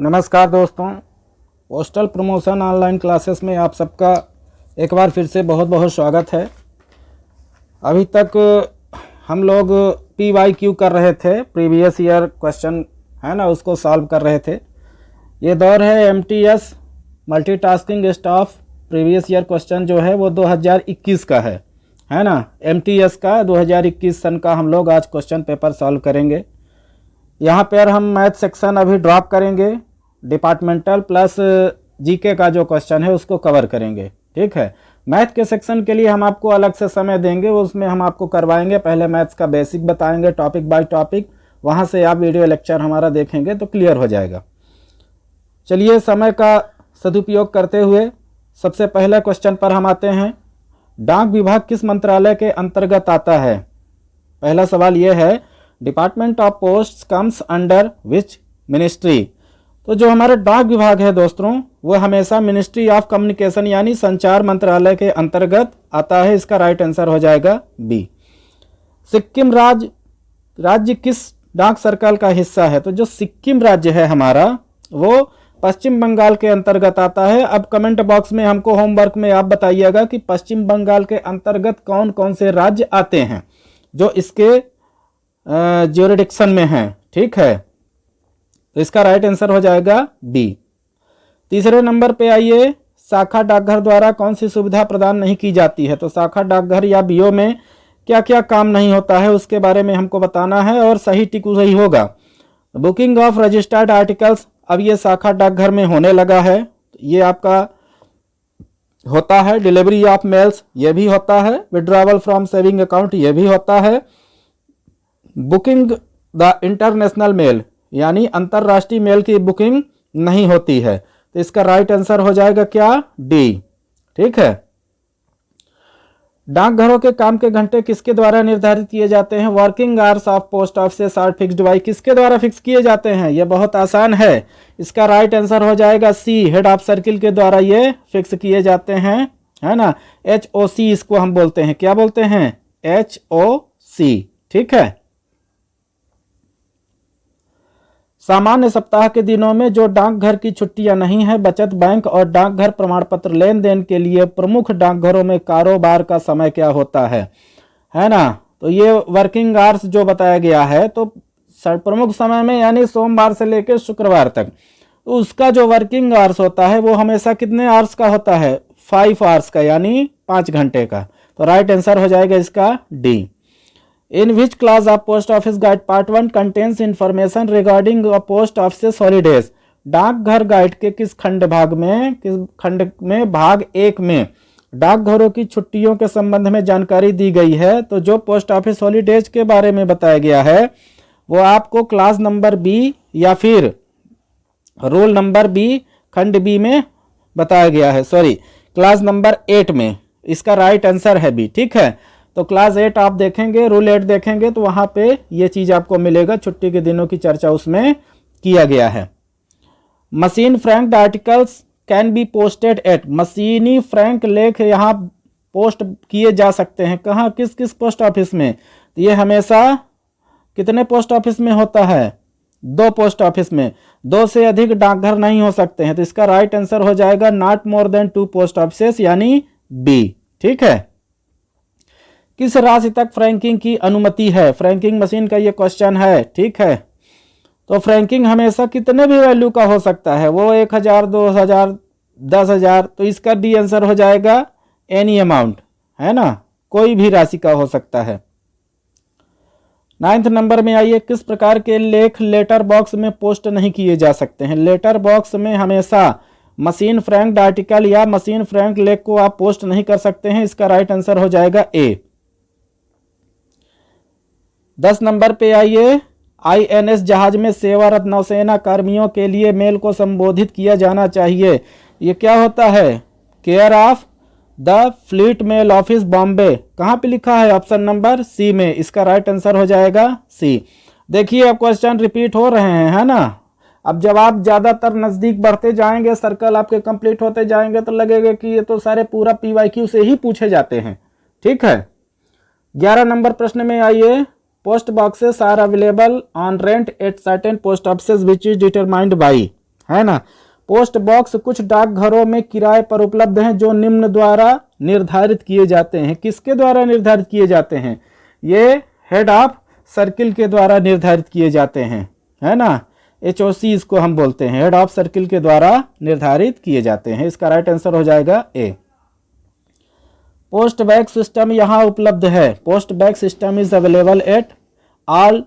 नमस्कार दोस्तों, postal promotion online classes में आप सबका एक बार फिर से बहुत बहुत स्वागत है। अभी तक हम लोग PYQ कर रहे थे, प्रीवियस ईयर क्वेश्चन है ना, उसको सॉल्व कर रहे थे। ये दौर है MTS multitasking staff previous year question जो है वो 2021 का है ना। MTS का 2021 सन का हम लोग आज क्वेश्चन पेपर सॉल्व करेंगे। यहाँ पर हम मैथ सेक्शन अभी ड्रॉप करेंगे, डिपार्टमेंटल प्लस जीके का जो क्वेश्चन है उसको कवर करेंगे। ठीक है, मैथ के सेक्शन के लिए हम आपको अलग से समय देंगे, उसमें हम आपको करवाएंगे। पहले मैथ्स का बेसिक बताएंगे टॉपिक बाय टॉपिक, वहाँ से आप वीडियो लेक्चर हमारा देखेंगे तो क्लियर हो जाएगा। चलिए, समय का सदुपयोग करते हुए सबसे पहले क्वेश्चन पर हम आते हैं। डाक विभाग किस मंत्रालय के अंतर्गत आता है? पहला सवाल ये है, department of post comes under which ministry? तो जो हमारा डाक विभाग है दोस्तों, वो हमेशा मिनिस्ट्री ऑफ कम्युनिकेशन यानी संचार मंत्रालय के अंतर्गत आता है। इसका राइट आंसर हो जाएगा बी। सिक्किम राज्य किस डाक सर्कल का हिस्सा है? तो जो सिक्किम राज्य है हमारा, वो पश्चिम बंगाल के अंतर्गत आता है। अब कमेंट बॉक्स में हमको होमवर्क में आप बताइएगा कि पश्चिम बंगाल के अंतर्गत कौन कौन से राज्य आते हैं जो इसके ज्यूरिडिक्शन में हैं। ठीक है, तो इसका राइट आंसर हो जाएगा बी। तीसरे नंबर पे आइए, शाखा डाकघर द्वारा कौन सी सुविधा प्रदान नहीं की जाती है? तो शाखा डाकघर या बीओ में क्या क्या काम नहीं होता है उसके बारे में हमको बताना है और सही टिक सही होगा। बुकिंग ऑफ रजिस्टर्ड आर्टिकल्स, अब ये शाखा डाकघर में होने लगा है, ये आपका होता है। डिलीवरी ऑफ मेल्स, ये भी होता है। विड्रॉवल फ्रॉम सेविंग अकाउंट, ये भी होता है। बुकिंग द इंटरनेशनल मेल, यानी अंतरराष्ट्रीय मेल की बुकिंग नहीं होती है। तो इसका राइट आंसर हो जाएगा क्या? डी। ठीक है, डाकघरों के काम के घंटे किसके द्वारा निर्धारित किए जाते हैं? Working hours of post office are fixed by, किसके द्वारा फिक्स किए जाते हैं? ये बहुत आसान है, इसका राइट आंसर हो जाएगा सी। हेड ऑफ सर्किल के द्वारा ये फिक्स किए जाते हैं, है ना। HOC इसको हम बोलते हैं, क्या बोलते हैं? HOC। ठीक है, सामान्य सप्ताह के दिनों में जो डाकघर की छुट्टियां नहीं है, बचत बैंक और डाकघर प्रमाण पत्र लेन देन के लिए प्रमुख डाकघरों में कारोबार का समय क्या होता है ना। तो ये वर्किंग आवर्स जो बताया गया है, तो प्रमुख समय में यानी सोमवार से लेकर शुक्रवार तक, तो उसका जो वर्किंग आवर्स होता है वो हमेशा कितने आवर्स का होता है? 5 आवर्स का, यानी 5 घंटे का। तो राइट आंसर हो जाएगा इसका D. In which class of post office guide part 1 contains information regarding a post office holidays? डाकघर गाइड के किस खंड में भाग 1 में डाकघरों की छुट्टियों के संबंध में जानकारी दी गई है? तो जो पोस्ट ऑफिस हॉलीडेज के बारे में बताया गया है वो आपको क्लास नंबर बी या फिर रोल नंबर बी खंड बी में बताया गया है, सॉरी क्लास नंबर 8 में। इसका राइट आंसर है बी। ठीक है, तो क्लास 8 आप देखेंगे, रूल 8 देखेंगे तो वहां पे ये चीज आपको मिलेगा, छुट्टी के दिनों की चर्चा उसमें किया गया है। Machine Frank articles can be posted at, मशीनी फ्रैंक लेख यहाँ पोस्ट किए जा सकते हैं कहाँ, किस किस पोस्ट ऑफिस में? तो ये हमेशा कितने पोस्ट ऑफिस में होता है? 2 पोस्ट ऑफिस में। 2 से अधिक डाकघर नहीं हो सकते हैं, तो इसका राइट आंसर हो जाएगा not more than 2 post office, यानी बी। ठीक है, किस राशि तक फ्रैंकिंग की अनुमति है? फ्रैंकिंग मशीन का ये क्वेश्चन है। ठीक है, तो फ्रैंकिंग हमेशा कितने भी वैल्यू का हो सकता है, वो 1000, 2000, 10,000। तो इसका डी आंसर हो जाएगा एनी अमाउंट, है ना, कोई भी राशि का हो सकता है। 9th नंबर में आइए, किस प्रकार के लेख लेटर बॉक्स में पोस्ट नहीं किए जा सकते हैं? लेटर बॉक्स में हमेशा मशीन फ्रैंक्ड आर्टिकल या मशीन फ्रैंक लेख को आप पोस्ट नहीं कर सकते हैं। इसका राइट आंसर हो जाएगा ए। 10 नंबर पे आइए, INS जहाज में सेवारत नौसेना कर्मियों के लिए मेल को संबोधित किया जाना चाहिए। ये क्या होता है? Care of the fleet mail office Bombay. कहाँ पे लिखा है? ऑप्शन नंबर सी में। इसका राइट आंसर हो जाएगा सी। देखिए, अब क्वेश्चन रिपीट हो रहे हैं, है ना। अब जब आप ज्यादातर नजदीक बढ़ते जाएंगे, सर्कल आपके कंप्लीट होते जाएंगे, तो लगेगा कि ये तो सारे पूरा PYQ से ही पूछे जाते हैं। ठीक है, 11 नंबर प्रश्न में आइए, post boxes are available on rent at certain post offices which is determined by, है ना। पोस्ट बॉक्स कुछ डाकघरों में किराए पर उपलब्ध हैं जो निम्न द्वारा निर्धारित किए जाते हैं। किसके द्वारा निर्धारित किए जाते हैं? ये हेड ऑफ सर्किल के द्वारा निर्धारित किए जाते हैं, है ना। HOC इसको हम बोलते हैं, हेड ऑफ सर्किल के द्वारा निर्धारित किए जाते हैं। इसका राइट आंसर हो जाएगा ए। पोस्ट बैग सिस्टम यहाँ उपलब्ध है। Post bag system is available at all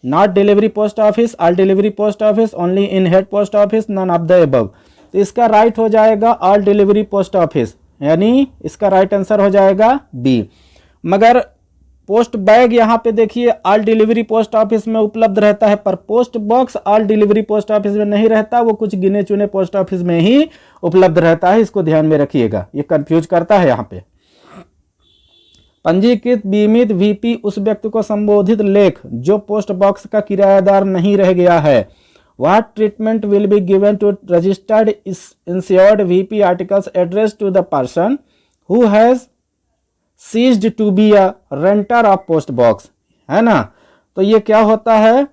not delivery post office, all delivery post office, only in head post office, none of the above. तो इसका राइट हो जाएगा ऑल डिलीवरी पोस्ट ऑफिस, यानी इसका right answer हो जाएगा B. मगर post bag यहाँ पे देखिए ऑल डिलीवरी पोस्ट ऑफिस में उपलब्ध रहता है, पर post box all delivery post office में नहीं रहता, वो कुछ गिने चुने पोस्ट ऑफिस में ही उपलब्ध रहता है। इसको ध्यान में रखिएगा, ये कंफ्यूज करता है यहाँ पे। पंजीकृत बीमित VP उस व्यक्ति को संबोधित लेख जो पोस्ट बॉक्स का किराएदार नहीं रह गया है। What treatment will be given to registered insured VP articles addressed to the person who has ceased to be a renter of post box, है ना। तो ये क्या होता है,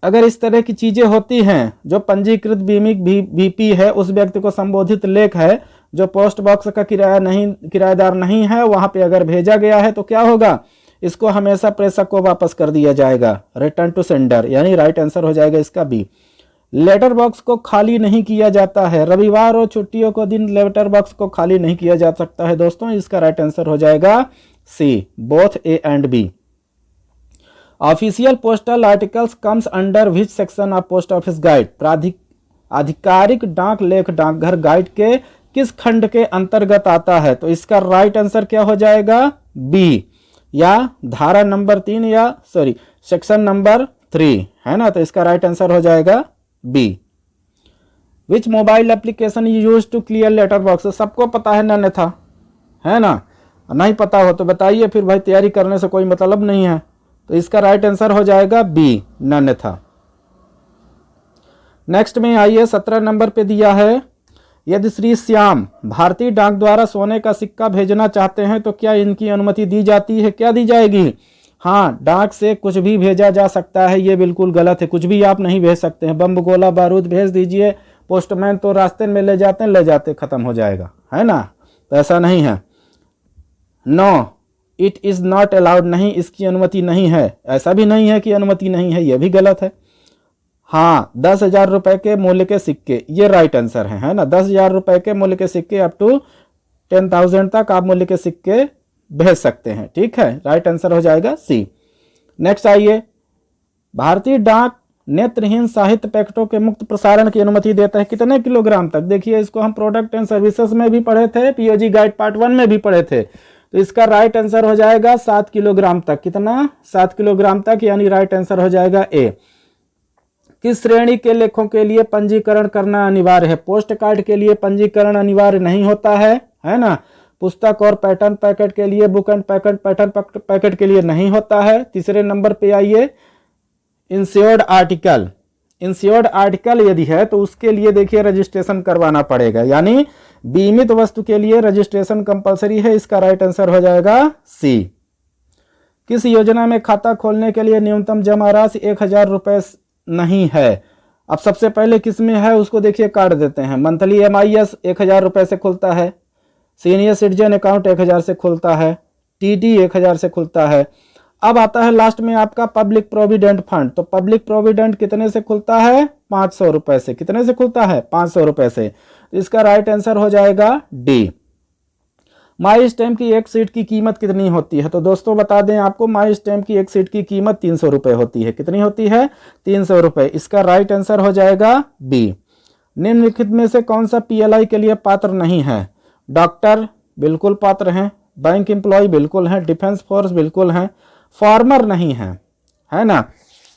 अगर इस तरह की चीजें होती हैं, जो पंजीकृत बीमित VP है उस व्यक्ति को संबोधित लेख है जो पोस्ट बॉक्स का किराएदार नहीं है, वहां पे अगर भेजा गया है तो क्या होगा, इसको हमेशा प्रेषक को वापस कर दिया जाएगा, रिटर्न टू सेंडर, यानी राइट आंसर हो जाएगा इसका बी। लेटर बॉक्स को खाली नहीं किया जाता है। रविवार और छुट्टियों को दिन लेटर बॉक्स को खाली नहीं किया जा सकता है दोस्तों। इसका राइट आंसर हो जाएगा C, both A and B. Official postal articles comes under which section of post office guide? आधिकारिक डाक लेख डाकघर गाइड के किस खंड के अंतर्गत आता है? तो इसका राइट आंसर क्या हो जाएगा, बी, या धारा नंबर 3 या सेक्शन नंबर 3, है ना। तो इसका राइट आंसर हो जाएगा B. Which mobile application use to clear letter box? सबको पता है नन था, है ना। नहीं पता हो तो बताइए, फिर भाई तैयारी करने से कोई मतलब नहीं है। तो इसका राइट आंसर हो जाएगा बी, नन था। नेक्स्ट में आइए, 17 नंबर पे दिया है, यदि श्री श्याम भारतीय डाक द्वारा सोने का सिक्का भेजना चाहते हैं तो क्या इनकी अनुमति दी जाती है? क्या दी जाएगी? हाँ, डाक से कुछ भी भेजा जा सकता है, ये बिल्कुल गलत है। कुछ भी आप नहीं भेज सकते हैं। बम गोला बारूद भेज दीजिए, पोस्टमैन तो रास्ते में ले जाते खत्म हो जाएगा, है ना। तो ऐसा नहीं है। No, it is not allowed, नहीं, इसकी अनुमति नहीं है। ऐसा भी नहीं है कि अनुमति नहीं है, यह भी गलत है। हाँ, 10,000 रुपए के मूल्य के सिक्के, ये राइट आंसर है ना। 10,000 रुपए के मूल्य के सिक्के अप टू 10,000 तक आप मूल्य के सिक्के भेज सकते हैं, ठीक है। राइट आंसर हो जाएगा सी। नेक्स्ट आइए, भारतीय डाक नेत्रहीन साहित्य पैकेटों के मुक्त प्रसारण की अनुमति देता है कितने किलोग्राम तक? देखिए, इसको हम प्रोडक्ट एंड सर्विसेज में भी पढ़े थे, POG गाइड पार्ट 1 में भी पढ़े थे। तो इसका राइट आंसर हो जाएगा 7 किलोग्राम तक। कितना? 7 किलोग्राम तक, यानी राइट आंसर हो जाएगा ए। किस श्रेणी के लेखों के लिए पंजीकरण करना अनिवार्य है? पोस्ट कार्ड के लिए पंजीकरण अनिवार्य नहीं होता है ना। पुस्तक और पैटर्न पैकेट के लिए, बुक एंड पैटर्न पैकेट के लिए नहीं होता है। तीसरे नंबर पे आइए, इंश्योर्ड आर्टिकल। इंश्योर्ड आर्टिकल यदि है तो उसके लिए देखिए रजिस्ट्रेशन करवाना पड़ेगा, यानी बीमित वस्तु के लिए रजिस्ट्रेशन कंपलसरी है। इसका राइट आंसर हो जाएगा सी। किस योजना में खाता खोलने के लिए न्यूनतम जमा राशि 1,000 रुपए नहीं है? अब सबसे पहले किस में है उसको देखिए, काट देते हैं। मंथली MIS 1,000 रुपए से खुलता है, सीनियर सिटीजन अकाउंट 1,000 से खुलता है, TD 1,000 से खुलता है। अब आता है लास्ट में आपका पब्लिक प्रोविडेंट फंड। तो पब्लिक प्रोविडेंट कितने से खुलता है? 500 रुपए से। कितने से खुलता है? 500 रुपए से। तो इसका राइट आंसर हो जाएगा डी। माई स्टैम्प की एक सीट की कीमत कितनी होती है? तो दोस्तों बता दें आपको, माई स्टैम्प की एक सीट की कीमत 300 रुपए होती है। कितनी होती है? 300 रुपए। इसका राइट आंसर हो जाएगा बी। निम्नलिखित में से कौन सा PLI के लिए पात्र नहीं है? डॉक्टर बिल्कुल पात्र हैं, बैंक एम्प्लॉय बिल्कुल हैं, डिफेंस फोर्स बिल्कुल हैं, फार्मर नहीं है ना।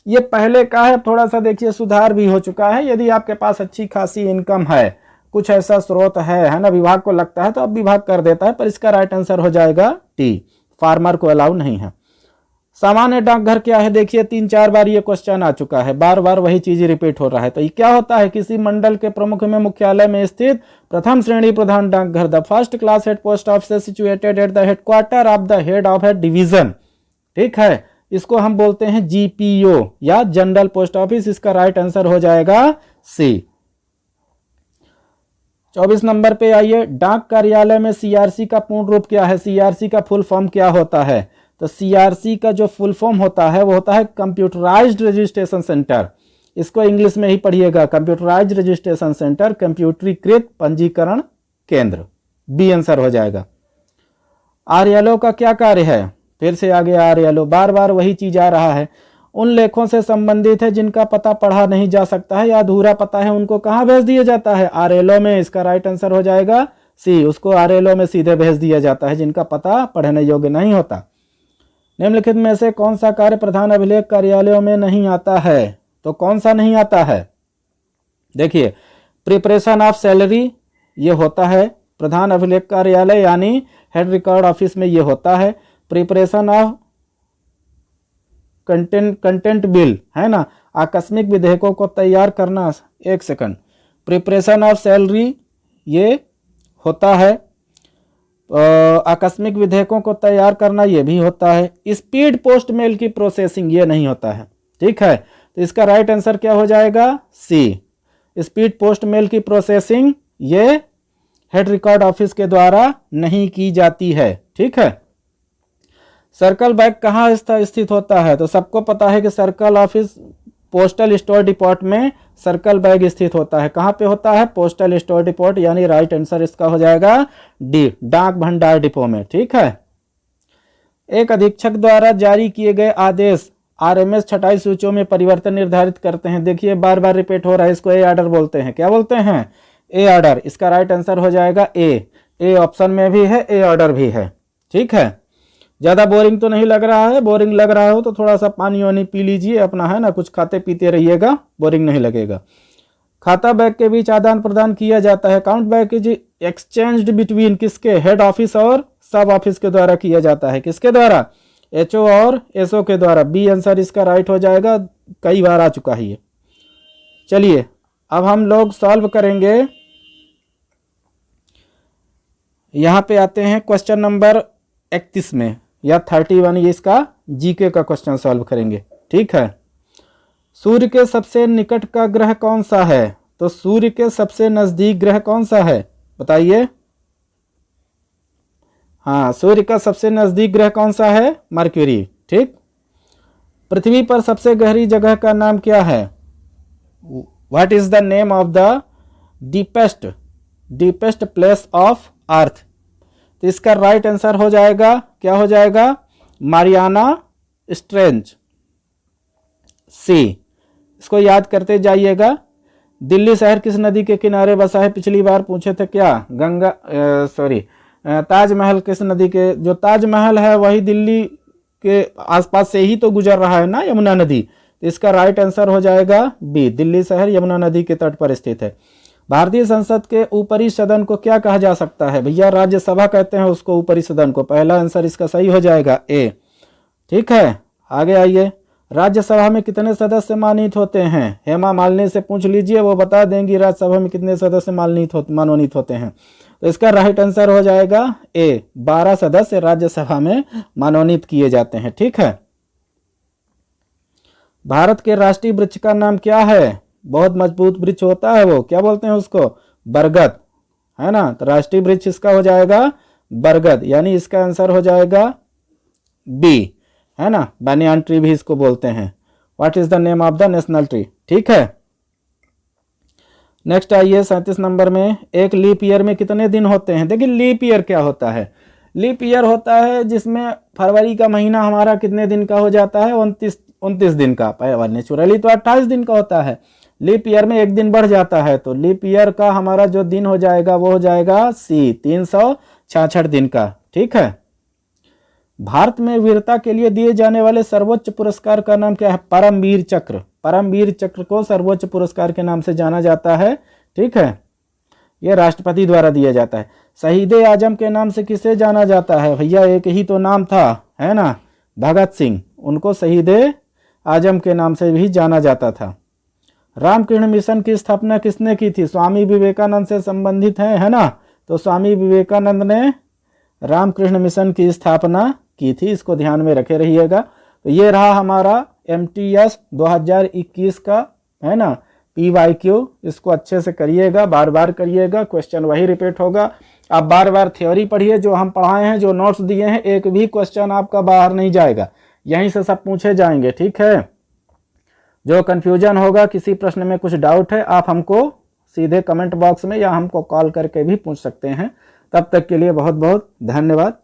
ये पहले का है, थोड़ा सा देखिए सुधार भी हो चुका है। यदि आपके पास अच्छी खासी इनकम है, कुछ ऐसा स्रोत है ना, विभाग को लगता है तो अब विभाग कर देता है। पर इसका राइट आंसर हो जाएगा टी, फार्मर को अलाउ नहीं है। सामान्य डाकघर क्या है? देखिए 3-4 बार ये क्वेश्चन आ चुका है, बार बार वही चीज रिपीट हो रहा है। तो ये क्या होता है? किसी मंडल के प्रमुख में मुख्यालय में स्थित प्रथम श्रेणी प्रधान डाकघर। The first class head post office situated at the headquarter of the head of A division. ठीक है, इसको हम बोलते हैं जीपीओ या जनरल पोस्ट ऑफिस। इसका राइट आंसर हो जाएगा सी। 24 नंबर पे आइए, डाक कार्यालय में सीआरसी का पूर्ण रूप क्या है? सीआरसी का फुल फॉर्म क्या होता है? तो सीआरसी का जो फुल फॉर्म होता है वो होता है कंप्यूटराइज्ड रजिस्ट्रेशन सेंटर। इसको इंग्लिश में ही पढ़िएगा, कंप्यूटराइज्ड रजिस्ट्रेशन सेंटर, कंप्यूटरीकृत पंजीकरण केंद्र। बी आंसर हो जाएगा। आरएलओ का क्या कार्य है? फिर से आगे आरएलओ, बार बार वही चीज आ रहा है। उन लेखों से संबंधित है जिनका पता पढ़ा नहीं जा सकता है या अधूरा पता है, उनको कहाँ भेज दिया जाता है? आरएलओ में। इसका राइट आंसर हो जाएगा सी, उसको आरएलओ में सीधे भेज दिया जाता है जिनका पता पढ़ने योग्य नहीं होता। निम्नलिखित में से कौन सा कार्य प्रधान अभिलेख कार्यालयों में नहीं आता है? तो कौन सा नहीं आता है? देखिए, प्रिपरेशन ऑफ सैलरी ये होता है प्रधान अभिलेख कार्यालय यानी हेड रिकॉर्ड ऑफिस में ये होता है। प्रिपरेशन ऑफ कंटेंट बिल है ना, आकस्मिक विधेयकों को तैयार करना, एक सेकंड, प्रिपरेशन ऑफ सैलरी ये होता है, आकस्मिक विधेयकों को तैयार करना ये भी होता है। स्पीड पोस्ट मेल की प्रोसेसिंग ये नहीं होता है, ठीक है। तो इसका राइट आंसर क्या हो जाएगा? सी। स्पीड पोस्ट मेल की प्रोसेसिंग ये हेड रिकॉर्ड ऑफिस के द्वारा नहीं की जाती है, ठीक है। सर्कल बैग कहाँ स्थित होता है? तो सबको पता है कि circle office postal store depot में सर्कल बैग स्थित होता है। कहाँ पे होता है? पोस्टल स्टोर डिपोट, यानी राइट आंसर इसका हो जाएगा डी, डाक भंडार डिपो में, ठीक है। एक अधीक्षक द्वारा जारी किए गए आदेश आरएमएस छटाई सूचियों में परिवर्तन निर्धारित करते हैं। देखिए बार बार रिपीट हो रहा है, इसको ए ऑर्डर बोलते हैं। क्या बोलते हैं? ए ऑर्डर। इसका राइट आंसर हो जाएगा ए। ए ऑप्शन में भी है, ए ऑर्डर भी है, ठीक है। ज्यादा बोरिंग तो नहीं लग रहा है? बोरिंग लग रहा हो तो थोड़ा सा पानी वानी पी लीजिए अपना, है ना, कुछ खाते पीते रहिएगा, बोरिंग नहीं लगेगा। खाता बैग के बीच आदान प्रदान किया जाता है। Account bag is exchanged between किसके? हेड ऑफिस और सब ऑफिस के द्वारा किया जाता है। किसके द्वारा? एचओ और एसओ के द्वारा। बी आंसर इसका राइट हो जाएगा, कई बार आ चुका है ये। चलिए अब हम लोग सॉल्व करेंगे, यहां पे आते हैं क्वेश्चन नंबर 31 में या 31, ये इसका जीके का क्वेश्चन सॉल्व करेंगे, ठीक है। सूर्य के सबसे निकट का ग्रह कौन सा है? तो सूर्य के सबसे नजदीक ग्रह कौन सा है बताइए? हाँ, सूर्य का सबसे नजदीक ग्रह कौन सा है? मरक्यूरी, ठीक। पृथ्वी पर सबसे गहरी जगह का नाम क्या है? What is the name of the deepest place of earth? तो इसका राइट आंसर हो जाएगा, क्या हो जाएगा? मारियाना स्ट्रेंज, सी। इसको याद करते जाइएगा। दिल्ली शहर किस नदी के किनारे बसा है? पिछली बार पूछे थे क्या? ताजमहल किस नदी के? जो ताजमहल है वही दिल्ली के आसपास से ही तो गुजर रहा है ना, यमुना नदी। तो इसका राइट आंसर हो जाएगा बी, दिल्ली शहर यमुना नदी के तट पर स्थित है। भारतीय संसद के ऊपरी सदन को क्या कहा जा सकता है? भैया राज्यसभा कहते हैं उसको, ऊपरी सदन को। पहला आंसर इसका सही हो जाएगा ए, ठीक है। आगे आइए, राज्यसभा में कितने सदस्य मनोनीत होते हैं? हेमा मालिनी से पूछ लीजिए, वो बता देंगी राज्यसभा में कितने सदस्य मनोनीत होते हैं। तो इसका राइट आंसर हो जाएगा ए, 12 सदस्य राज्यसभा में मनोनीत किए जाते हैं, ठीक है। भारत के राष्ट्रीय वृक्ष का नाम क्या है? बहुत मजबूत वृक्ष होता है वो, क्या बोलते हैं उसको? बरगद, है ना। तो राष्ट्रीय वृक्ष इसका हो जाएगा बरगद, यानी इसका आंसर हो जाएगा बी, है ना। बैनियन ट्री भी इसको बोलते हैं। What is the name of the national tree, ठीक है। नेक्स्ट आइए 37 नंबर में, एक लीप ईयर में कितने दिन होते हैं? देखिए लीप ईयर क्या होता है? लीप ईयर होता है जिसमें फरवरी का महीना हमारा कितने दिन का हो जाता है? 29 दिन का। नेचुरली तो 28 दिन का होता है, लीप ईयर में एक दिन बढ़ जाता है। तो लीप ईयर का हमारा जो दिन हो जाएगा वो हो जाएगा सी, 366 दिन का, ठीक है। भारत में वीरता के लिए दिए जाने वाले सर्वोच्च पुरस्कार का नाम क्या है? परमवीर चक्र। परमवीर चक्र को सर्वोच्च पुरस्कार के नाम से जाना जाता है, ठीक है। यह राष्ट्रपति द्वारा दिया जाता है। शहीद आजम के नाम से किसे जाना जाता है? भैया एक ही तो नाम था, है ना, भगत सिंह। उनको शहीद आजम के नाम से भी जाना जाता था। रामकृष्ण मिशन की स्थापना किसने की थी? स्वामी विवेकानंद से संबंधित है ना। तो स्वामी विवेकानंद ने रामकृष्ण मिशन की स्थापना की थी, इसको ध्यान में रखे रहिएगा। तो तो ये रहा हमारा MTS 2021 का, है ना, PYQ। इसको अच्छे से करिएगा, बार बार करिएगा, क्वेश्चन वही रिपीट होगा। आप बार बार थ्योरी पढ़िए, जो हम पढ़ाए हैं, जो नोट्स दिए हैं, एक भी क्वेश्चन आपका बाहर नहीं जाएगा, यहीं से सब पूछे जाएंगे, ठीक है। जो कन्फ्यूजन होगा, किसी प्रश्न में कुछ डाउट है, आप हमको सीधे कमेंट बॉक्स में या हमको कॉल करके भी पूछ सकते हैं। तब तक के लिए बहुत बहुत धन्यवाद।